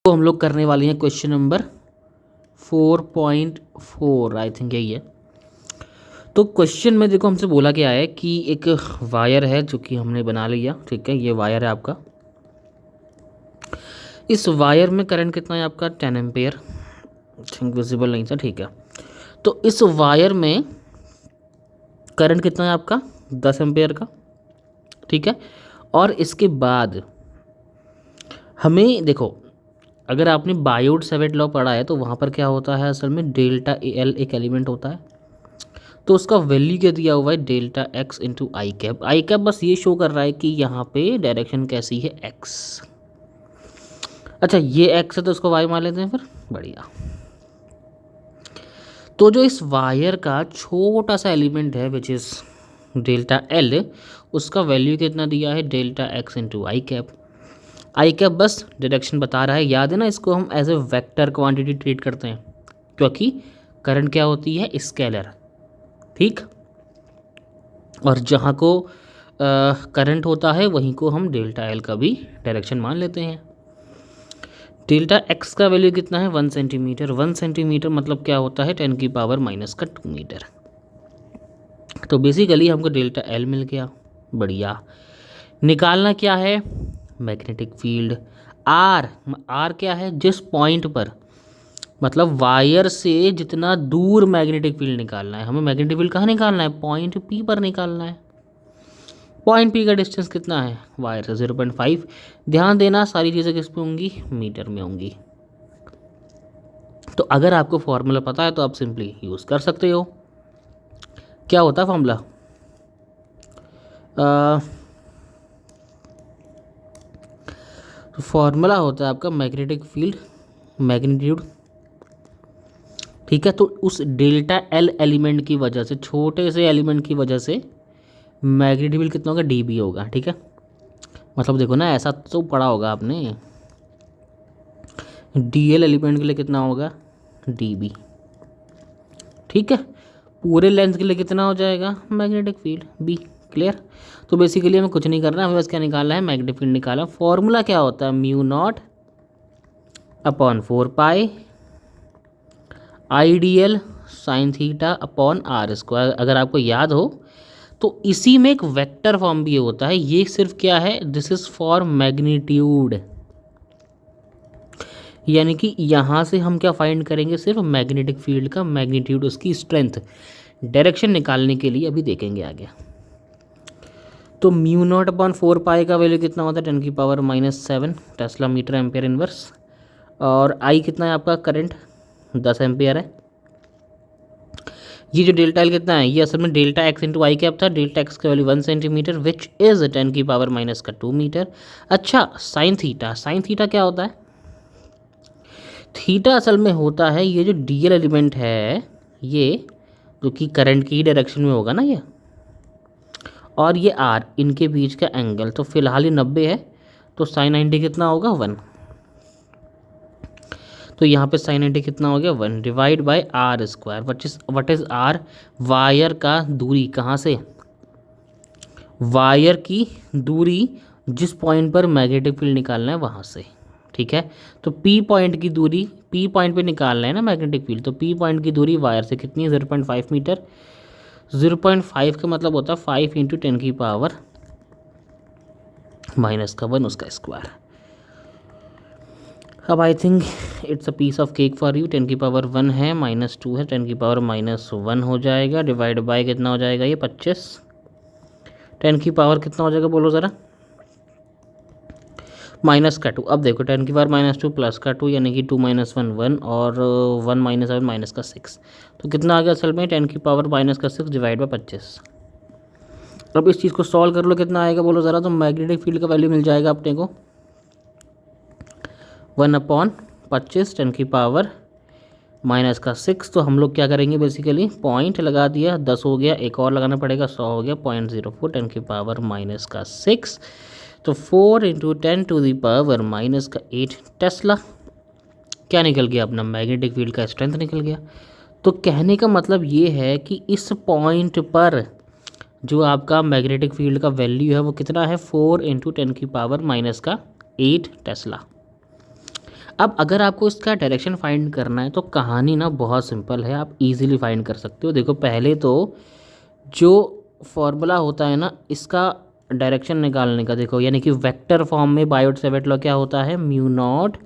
तो हम लोग करने वाले हैं क्वेश्चन नंबर 4.4, आई थिंक यही है। तो क्वेश्चन में देखो हमसे बोला गया है कि एक वायर है जो कि हमने बना लिया, ठीक है। ये वायर है आपका, इस वायर में करंट कितना है आपका 10 एम्पेयर, थिंक विजिबल नहीं था, ठीक है। तो इस वायर में करंट कितना है आपका 10 एम्पेयर का, ठीक है। और इसके बाद हमें देखो, अगर आपने बायोट सेवेट लॉ पढ़ा है तो वहाँ पर क्या होता है, असल में डेल्टा एल एक एलिमेंट होता है, तो उसका वैल्यू क्या दिया हुआ है delta X into I cap. I cap बस ये शो कर रहा है कि यहाँ पे डायरेक्शन कैसी है एक्स। अच्छा ये एक्स है तो उसको वाई मान लेते हैं फिर, बढ़िया। तो जो इस वायर का छोटा सा एलिमेंट है विच इज़ डेल्टा एल, उसका वैल्यू कितना दिया है delta X into I cap. I cap बस डायरेक्शन बता रहा है, याद है ना, इसको हम as a vector quantity treat करते हैं क्योंकि करंट क्या होती है स्केलर, ठीक। और जहाँ को करंट होता है वहीं को हम डेल्टा एल का भी डायरेक्शन मान लेते हैं। डेल्टा एक्स का वैल्यू कितना है 1 सेंटीमीटर। 1 सेंटीमीटर मतलब क्या होता है 10 की पावर माइनस का 2 मीटर। तो बेसिकली हमको डेल्टा एल मिल गया, बढ़िया। निकालना क्या है मैग्नेटिक फील्ड। आर, आर क्या है जिस पॉइंट पर, मतलब वायर से जितना दूर मैग्नेटिक फील्ड निकालना है। हमें मैग्नेटिक फील्ड कहाँ निकालना है, पॉइंट पी पर निकालना है। पॉइंट पी का डिस्टेंस कितना है वायर से 0.5। ध्यान देना सारी चीज़ें किस पे होंगी, मीटर में होंगी। तो अगर आपको फॉर्मूला पता है तो आप सिंपली यूज़ कर सकते हो। क्या होता है फॉर्मूला, फॉर्मूला होता है आपका मैग्नेटिक फील्ड मैग्नीट्यूड, ठीक है। तो उस डेल्टा एल एलिमेंट की वजह से, छोटे से एलिमेंट की वजह से मैग्नेटिक फील्ड कितना होगा डीबी होगा, ठीक है। मतलब देखो ना, ऐसा तो पढ़ा होगा आपने, डीएल एलिमेंट के लिए कितना होगा डीबी, ठीक है। पूरे लेंथ के लिए कितना हो जाएगा मैग्नेटिक फील्ड बी, क्लियर। तो बेसिकली हमें कुछ नहीं करना, हमें बस क्या निकालना है मैग्नेटिक फील्ड निकालना। फॉर्मूला क्या होता है mu naught upon 4 pi I D L sine theta upon R square. अगर आपको याद हो तो इसी में एक वेक्टर फॉर्म भी होता है, ये सिर्फ क्या है, दिस इज फॉर मैग्नीट्यूड, यानी कि यहाँ से हम क्या फाइंड करेंगे, सिर्फ मैग्नेटिक फील्ड का मैग्नीट्यूड, उसकी स्ट्रेंथ, डायरेक्शन निकालने के लिए अभी देखेंगे आगे। तो म्यू नॉट अपॉन 4 पाई का वैल्यू कितना होता है 10 की power -7 tesla metre ampere inverse. और आई कितना है आपका करंट 10 एम्पेयर है। ये जो डेल्टा एल कितना है, ये असल में delta X into I cap था। डेल्टा एक्स का वैल्यू 1 सेंटीमीटर विच इज़ 10 की पावर माइनस का 2 मीटर। अच्छा साइन थीटा, साइन थीटा क्या होता है, थीटा असल में होता है ये जो डीएल एलिमेंट है, ये जो कि करंट की डायरेक्शन में होगा ना ये, और ये आर, इनके बीच का एंगल। तो फिलहाल ये 90 है, तो साइन 90 कितना होगा 1। तो यहाँ पे साइन 90 कितना हो गया 1 divide by R square. What is R, wire का दूरी, कहाँ से, वायर की दूरी जिस पॉइंट पर मैग्नेटिक फील्ड निकालना है वहाँ से, ठीक है। तो पी पॉइंट की दूरी, पी पॉइंट पे निकालना है ना मैग्नेटिक फील्ड, तो पी पॉइंट की दूरी वायर से कितनी है 0.5 मीटर। 0.5 का मतलब होता है 5 इंटू 10 की पावर माइनस का 1 उसका स्क्वायर। अब I think it's a piece of cake for you. 10 की पावर 1 है, -2 है, 10 की पावर -1 हो जाएगा, डिवाइड बाय कितना हो जाएगा ये 25। 10 की पावर कितना हो जाएगा बोलो ज़रा, माइनस का 2। अब देखो 10 की पावर -2 प्लस का 2 यानी कि 2 - 1 1 और 1 - 7 माइनस का 6। तो कितना आ गया असल में 10 की पावर माइनस का 6 डिवाइड बाय 25। अब इस चीज़ को सॉल्व कर लो, कितना आएगा बोलो ज़रा। तो मैग्नेटिक फील्ड का वैल्यू मिल जाएगा अपने को 1/25 10 की पावर माइनस का 6। तो हम लोग क्या करेंगे बेसिकली, पॉइंट लगा दिया, 10 हो गया, एक और लगाना पड़ेगा, 100 हो गया, 0.04 10 की पावर माइनस का 6। तो 4 into 10 to the power minus का 8 टेस्ला। क्या निकल गया अपना मैग्नेटिक फील्ड का स्ट्रेंथ निकल गया। तो कहने का मतलब ये है कि इस पॉइंट पर जो आपका मैग्नेटिक फील्ड का वैल्यू है वो कितना है 4 इंटू 10 की पावर माइनस का 8 टेस्ला। अब अगर आपको इसका डायरेक्शन फाइंड करना है तो कहानी ना बहुत सिंपल है, आप इजीली फाइंड कर सकते हो। देखो पहले तो जो फॉर्मूला होता है ना इसका डायरेक्शन निकालने का, देखो यानी कि वेक्टर फॉर्म में बायोट सेवेट लॉ क्या होता है, म्यू नॉट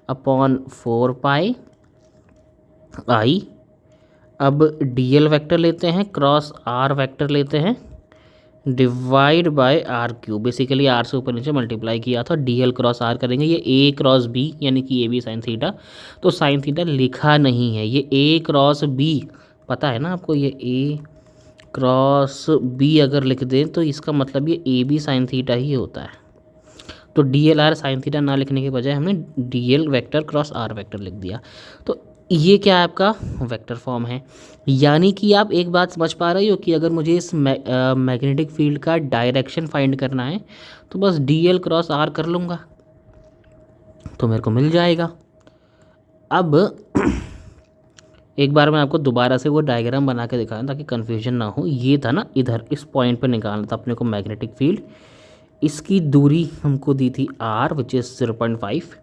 अपॉन 4 पाई आई। अब डीएल वेक्टर लेते हैं क्रॉस आर वेक्टर लेते हैं divide by R cube, basically R से ऊपर नीचे मल्टीप्लाई किया था, डीएल क्रॉस आर करेंगे, ये ए क्रॉस बी यानी कि ए बी साइन थीटा। तो साइन थीटा लिखा नहीं है, ये ए क्रॉस बी, पता है ना आपको, ये ए क्रॉस बी अगर लिख दें तो इसका मतलब ये ए बी साइन थीटा ही होता है। तो D L R sine theta ना लिखने के बजाय हमने D L vector cross R vector लिख दिया। तो ये क्या है, आपका वेक्टर फॉर्म है। यानी कि आप एक बात समझ पा रहे हो कि अगर मुझे इस मैग्नेटिक फील्ड का डायरेक्शन फाइंड करना है तो बस डी एल क्रॉस आर कर लूँगा तो मेरे को मिल जाएगा। अब एक बार मैं आपको दोबारा से वो डायग्राम बना के दिखाऊं ताकि कन्फ्यूजन ना हो। ये था ना, इधर इस पॉइंट पर निकालना था अपने को मैग्नेटिक फील्ड, इसकी दूरी हमको दी थी r विच इज़ 0.5,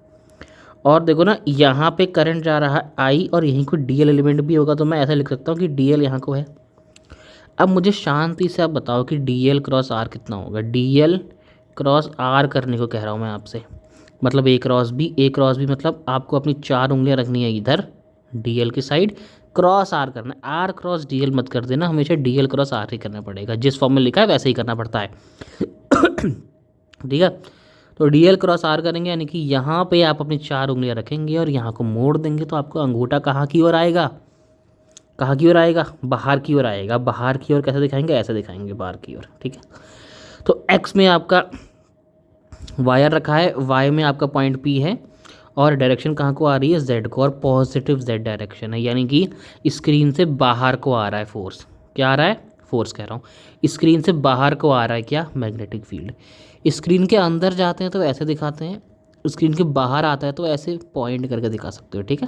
और देखो ना यहाँ पे करंट जा रहा है I और यहीं कोई डीएल एलिमेंट भी होगा, तो मैं ऐसा लिख सकता हूँ कि डीएल यहाँ को है। अब मुझे शांति से आप बताओ कि डीएल क्रॉस आर कितना होगा। डीएल क्रॉस आर करने को कह रहा हूँ मैं आपसे, मतलब ए क्रॉस बी मतलब आपको अपनी 4 उंगलियाँ रखनी है इधर डीएल की साइड, क्रॉस आर करना है। आर क्रॉस डीएल मत कर देना, हमेशा डीएल क्रॉस आर ही करना पड़ेगा, जिस फॉर्म में लिखा है वैसे ही करना पड़ता है। ठीक है, तो डीएल क्रॉस आर करेंगे यानी कि यहाँ पे आप अपनी 4 उंगलियाँ रखेंगे और यहाँ को मोड़ देंगे तो आपको अंगूठा कहाँ की ओर आएगा, कहाँ की ओर आएगा, बाहर की ओर आएगा। बाहर की ओर कैसे दिखाएंगे, ऐसे दिखाएंगे बाहर की ओर। ठीक है, तो एक्स में आपका वायर रखा है, वाई में आपका पॉइंट पी है और डायरेक्शन कहाँ को आ रही है, जेड को, और पॉजिटिव जेड डायरेक्शन है, यानी कि स्क्रीन से बाहर को आ रहा है फोर्स। क्या आ रहा है, फोर्स कह रहा हूँ, स्क्रीन से बाहर को आ रहा है क्या, मैग्नेटिक फील्ड। स्क्रीन के अंदर जाते हैं तो ऐसे दिखाते हैं, स्क्रीन के बाहर आता है तो ऐसे पॉइंट करके दिखा सकते हो। ठीक है,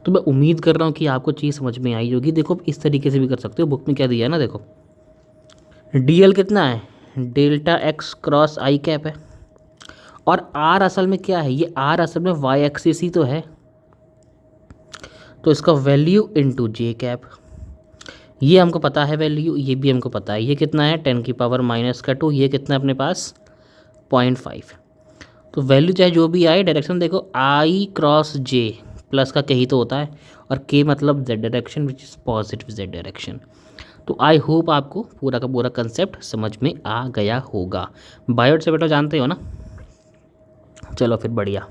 तो मैं उम्मीद कर रहा हूँ कि आपको चीज़ समझ में आई होगी। देखो इस तरीके से भी कर सकते हो, बुक में क्या दिया है ना, देखो डीएल कितना है, डेल्टा एक्स क्रॉस आई कैप है, और आर असल में क्या है, ये आर असल में वाई एक्सिस ही तो है, तो इसका वैल्यू इनटू जे कैप, ये हमको पता है वैल्यू, ये भी हमको पता है। ये कितना है 10⁻⁻², ये कितना है अपने पास 0.5। तो वैल्यू चाहे जो भी आए, डायरेक्शन देखो आई क्रॉस जे प्लस का के ही तो होता है, और के मतलब Z direction which is positive Z direction. तो आई होप आपको पूरा का पूरा कंसेप्ट समझ में आ गया होगा। बायोट सेवेट जानते हो ना, चलो फिर बढ़िया।